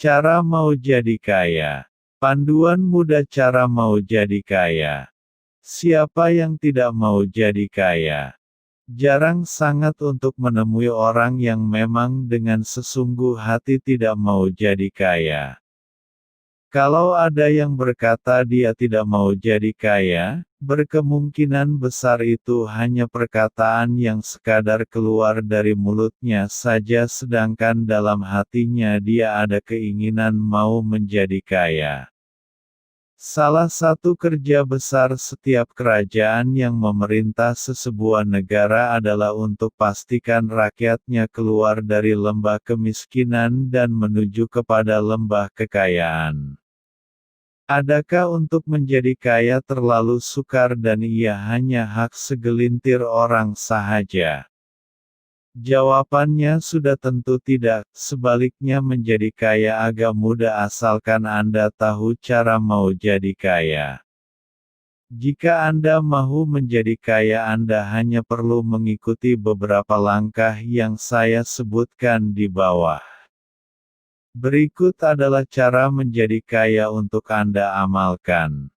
Cara mau jadi kaya. Panduan mudah cara mau jadi kaya. Siapa yang tidak mau jadi kaya? Jarang sangat untuk menemui orang yang memang dengan sesungguh hati tidak mau jadi kaya. Kalau ada yang berkata dia tidak mau jadi kaya, berkemungkinan besar itu hanya perkataan yang sekadar keluar dari mulutnya saja sedangkan dalam hatinya dia ada keinginan mau menjadi kaya. Salah satu kerja besar setiap kerajaan yang memerintah sesebuah negara adalah untuk pastikan rakyatnya keluar dari lembah kemiskinan dan menuju kepada lembah kekayaan. Adakah untuk menjadi kaya terlalu sukar dan ia hanya hak segelintir orang sahaja? Jawabannya sudah tentu tidak, sebaliknya menjadi kaya agak mudah asalkan Anda tahu cara mau jadi kaya. Jika Anda mau menjadi kaya Anda hanya perlu mengikuti beberapa langkah yang saya sebutkan di bawah. Berikut adalah cara menjadi kaya untuk Anda amalkan.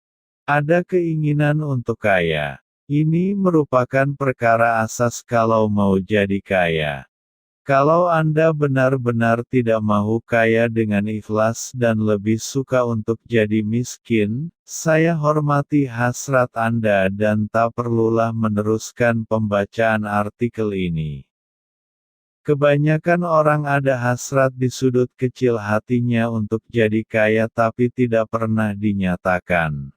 Ada keinginan untuk kaya. Ini merupakan perkara asas kalau mau jadi kaya. Kalau Anda benar-benar tidak mau kaya dengan ikhlas dan lebih suka untuk jadi miskin, saya hormati hasrat Anda dan tak perlulah meneruskan pembacaan artikel ini. Kebanyakan orang ada hasrat di sudut kecil hatinya untuk jadi kaya tapi tidak pernah dinyatakan.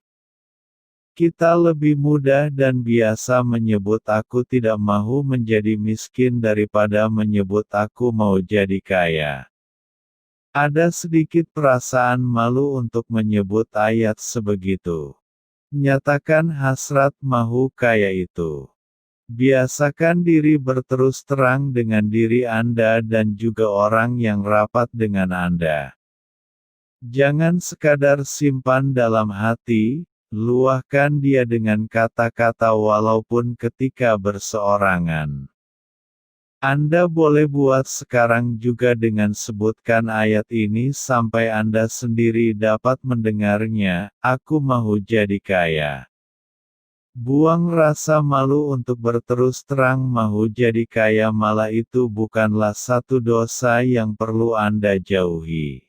Kita lebih mudah dan biasa menyebut aku tidak mau menjadi miskin daripada menyebut aku mau jadi kaya. Ada sedikit perasaan malu untuk menyebut ayat sebegitu. Nyatakan hasrat mau kaya itu. Biasakan diri berterus terang dengan diri Anda dan juga orang yang rapat dengan Anda. Jangan sekadar simpan dalam hati, luahkan dia dengan kata-kata walaupun ketika berseorangan. Anda boleh buat sekarang juga dengan sebutkan ayat ini sampai Anda sendiri dapat mendengarnya, aku mau jadi kaya. Buang rasa malu untuk berterus terang mau jadi kaya malah itu bukanlah satu dosa yang perlu Anda jauhi.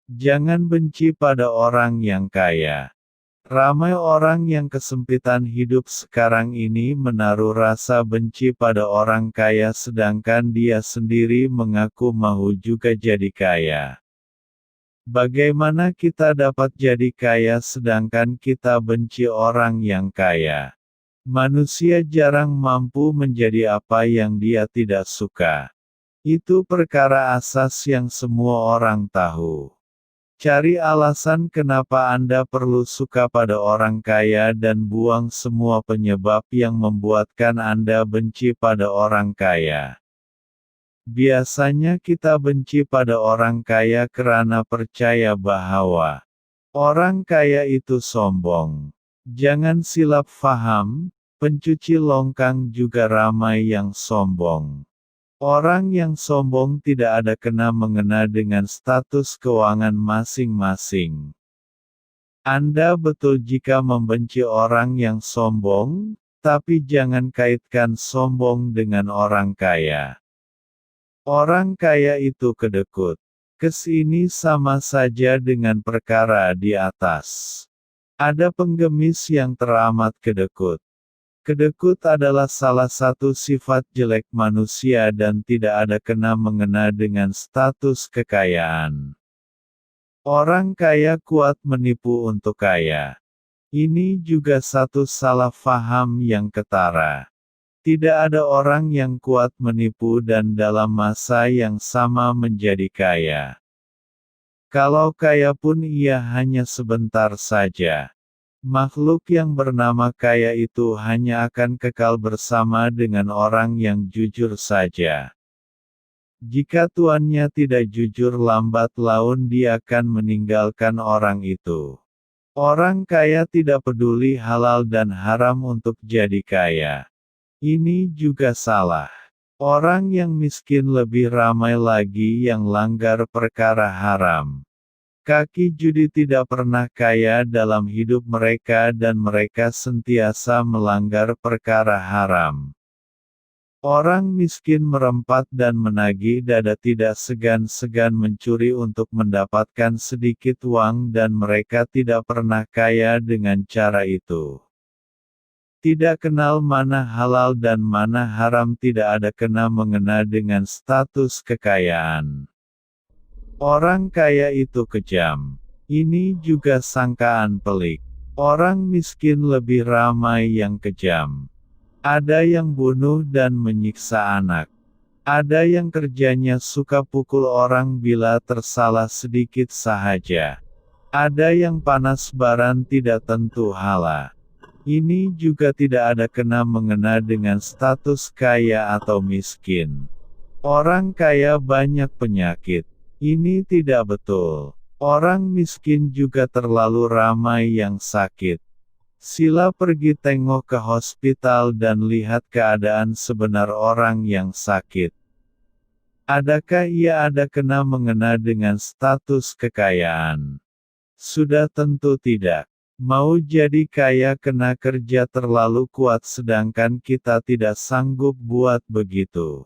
Jangan benci pada orang yang kaya. Ramai orang yang kesempitan hidup sekarang ini menaruh rasa benci pada orang kaya sedangkan dia sendiri mengaku mau juga jadi kaya. Bagaimana kita dapat jadi kaya sedangkan kita benci orang yang kaya? Manusia jarang mampu menjadi apa yang dia tidak suka. Itu perkara asas yang semua orang tahu. Cari alasan kenapa Anda perlu suka pada orang kaya dan buang semua penyebab yang membuatkan Anda benci pada orang kaya. Biasanya kita benci pada orang kaya karena percaya bahwa orang kaya itu sombong. Jangan silap faham, pencuci longkang juga ramai yang sombong. Orang yang sombong tidak ada kena-mengena dengan status keuangan masing-masing. Anda betul jika membenci orang yang sombong, tapi jangan kaitkan sombong dengan orang kaya. Orang kaya itu kedekut. Kesini sama saja dengan perkara di atas. Ada penggemis yang teramat kedekut. Kedekut adalah salah satu sifat jelek manusia dan tidak ada kena-mengena dengan status kekayaan. Orang kaya kuat menipu untuk kaya. Ini juga satu salah faham yang ketara. Tidak ada orang yang kuat menipu dan dalam masa yang sama menjadi kaya. Kalau kaya pun ia hanya sebentar saja. Makhluk yang bernama kaya itu hanya akan kekal bersama dengan orang yang jujur saja. Jika tuannya tidak jujur lambat laun dia akan meninggalkan orang itu. Orang kaya tidak peduli halal dan haram untuk jadi kaya. Ini juga salah. Orang yang miskin lebih ramai lagi yang langgar perkara haram. Kaki judi tidak pernah kaya dalam hidup mereka dan mereka sentiasa melanggar perkara haram. Orang miskin merempat dan menagih dada tidak segan-segan mencuri untuk mendapatkan sedikit uang dan mereka tidak pernah kaya dengan cara itu. Tidak kenal mana halal dan mana haram tidak ada kena-mengena dengan status kekayaan. Orang kaya itu kejam. Ini juga sangkaan pelik. Orang miskin lebih ramai yang kejam. Ada yang bunuh dan menyiksa anak. Ada yang kerjanya suka pukul orang bila tersalah sedikit sahaja. Ada yang panas baran tidak tentu hala. Ini juga tidak ada kena-mengena dengan status kaya atau miskin. Orang kaya banyak penyakit. Ini tidak betul. Orang miskin juga terlalu ramai yang sakit. Sila pergi tengok ke hospital dan lihat keadaan sebenar orang yang sakit. Adakah ia ada kena-mengena dengan status kekayaan? Sudah tentu tidak. Mau jadi kaya kena kerja terlalu kuat sedangkan kita tidak sanggup buat begitu.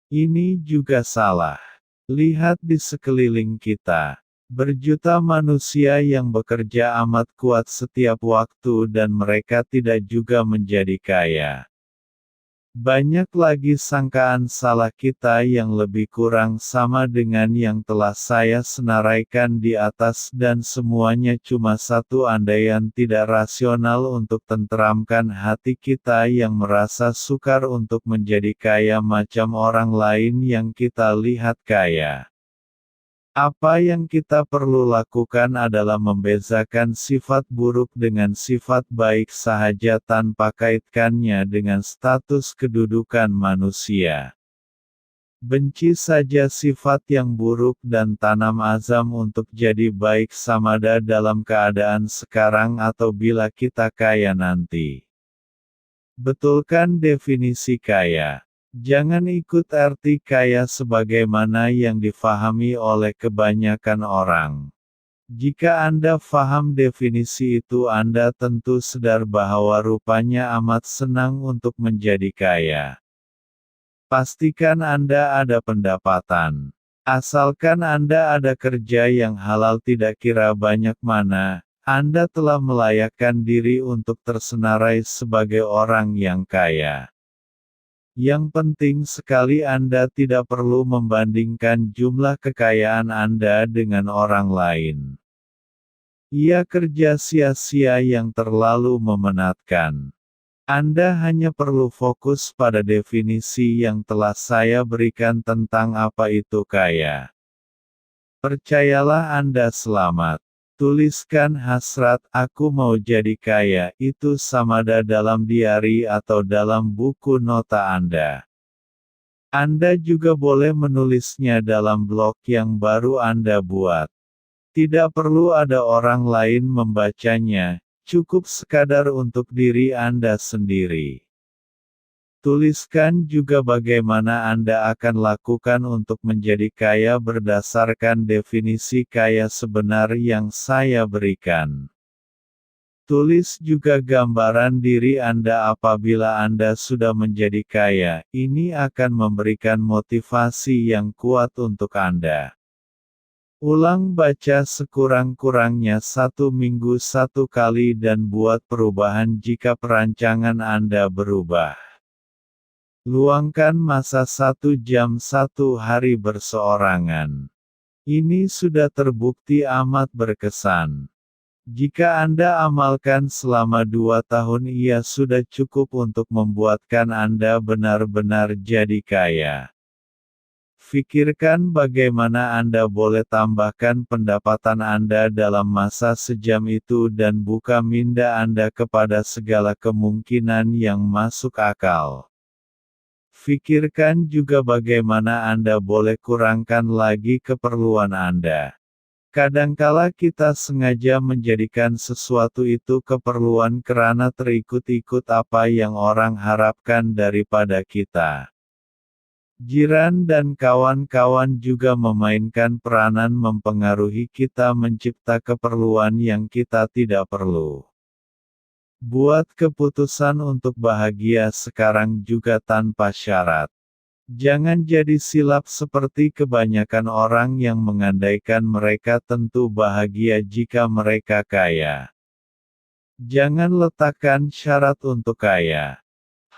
Ini juga salah. Lihat di sekeliling kita. Berjuta manusia yang bekerja amat kuat setiap waktu dan mereka tidak juga menjadi kaya. Banyak lagi sangkaan salah kita yang lebih kurang sama dengan yang telah saya senaraikan di atas dan semuanya cuma satu andaian tidak rasional untuk tenteramkan hati kita yang merasa sukar untuk menjadi kaya macam orang lain yang kita lihat kaya. Apa yang kita perlu lakukan adalah membezakan sifat buruk dengan sifat baik sahaja tanpa kaitkannya dengan status kedudukan manusia. Benci saja sifat yang buruk dan tanam azam untuk jadi baik samada dalam keadaan sekarang atau bila kita kaya nanti. Betulkan definisi kaya. Jangan ikut arti kaya sebagaimana yang difahami oleh kebanyakan orang. Jika Anda faham definisi itu Anda tentu sadar bahwa rupanya amat senang untuk menjadi kaya. Pastikan Anda ada pendapatan. Asalkan Anda ada kerja yang halal tidak kira banyak mana, Anda telah melayakkan diri untuk tersenarai sebagai orang yang kaya. Yang penting sekali Anda tidak perlu membandingkan jumlah kekayaan Anda dengan orang lain. Ia kerja sia-sia yang terlalu memenatkan. Anda hanya perlu fokus pada definisi yang telah saya berikan tentang apa itu kaya. Percayalah Anda selamat. Tuliskan hasrat "aku mau jadi kaya" itu samada dalam diari atau dalam buku nota Anda. Anda juga boleh menulisnya dalam blog yang baru Anda buat. Tidak perlu ada orang lain membacanya, cukup sekadar untuk diri Anda sendiri. Tuliskan juga bagaimana Anda akan lakukan untuk menjadi kaya berdasarkan definisi kaya sebenar yang saya berikan. Tulis juga gambaran diri Anda apabila Anda sudah menjadi kaya, ini akan memberikan motivasi yang kuat untuk Anda. Ulang baca sekurang-kurangnya 1 minggu 1 kali dan buat perubahan jika perancangan Anda berubah. Luangkan masa 1 jam 1 hari berseorangan. Ini sudah terbukti amat berkesan. Jika Anda amalkan selama 2 tahun ia sudah cukup untuk membuatkan Anda benar-benar jadi kaya. Fikirkan bagaimana Anda boleh tambahkan pendapatan Anda dalam masa sejam itu dan buka minda Anda kepada segala kemungkinan yang masuk akal. Fikirkan juga bagaimana Anda boleh kurangkan lagi keperluan Anda. Kadangkala kita sengaja menjadikan sesuatu itu keperluan karena terikut-ikut apa yang orang harapkan daripada kita. Jiran dan kawan-kawan juga memainkan peranan mempengaruhi kita mencipta keperluan yang kita tidak perlu. Buat keputusan untuk bahagia sekarang juga tanpa syarat. Jangan jadi silap seperti kebanyakan orang yang mengandaikan mereka tentu bahagia jika mereka kaya. Jangan letakkan syarat untuk kaya.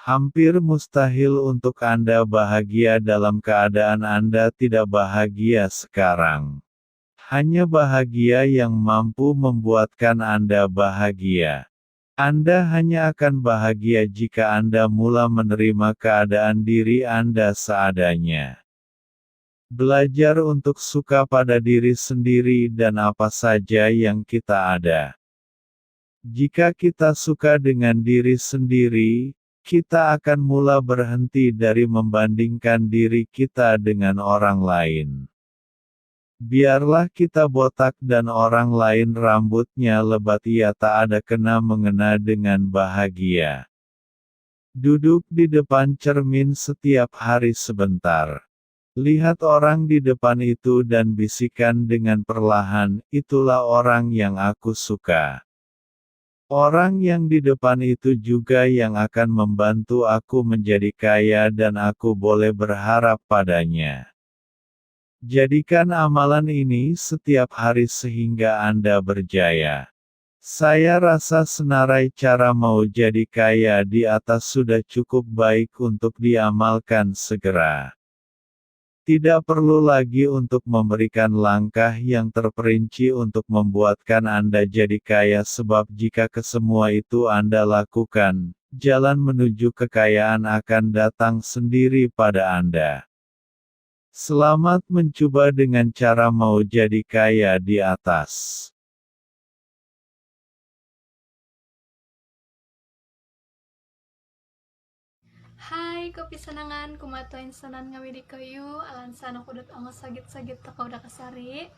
Hampir mustahil untuk Anda bahagia dalam keadaan Anda tidak bahagia sekarang. Hanya bahagia yang mampu membuatkan Anda bahagia. Anda hanya akan bahagia jika Anda mula menerima keadaan diri Anda seadanya. Belajar untuk suka pada diri sendiri dan apa saja yang kita ada. Jika kita suka dengan diri sendiri, kita akan mula berhenti dari membandingkan diri kita dengan orang lain. Biarlah kita botak dan orang lain rambutnya lebat, ia tak ada kena mengena dengan bahagia. Duduk di depan cermin setiap hari sebentar. Lihat orang di depan itu dan bisikan dengan perlahan, itulah orang yang aku suka. Orang yang di depan itu juga yang akan membantu aku menjadi kaya dan aku boleh berharap padanya. Jadikan amalan ini setiap hari sehingga Anda berjaya. Saya rasa senarai cara mau jadi kaya di atas sudah cukup baik untuk diamalkan segera. Tidak perlu lagi untuk memberikan langkah yang terperinci untuk membuatkan Anda jadi kaya sebab jika kesemua itu Anda lakukan, jalan menuju kekayaan akan datang sendiri pada Anda. Selamat mencoba dengan cara mau jadi kaya di atas. Hai, kopi senangan kumatoin sanan ngawidi kayu alansan aku udah angos sagit-sagit teka udah kasari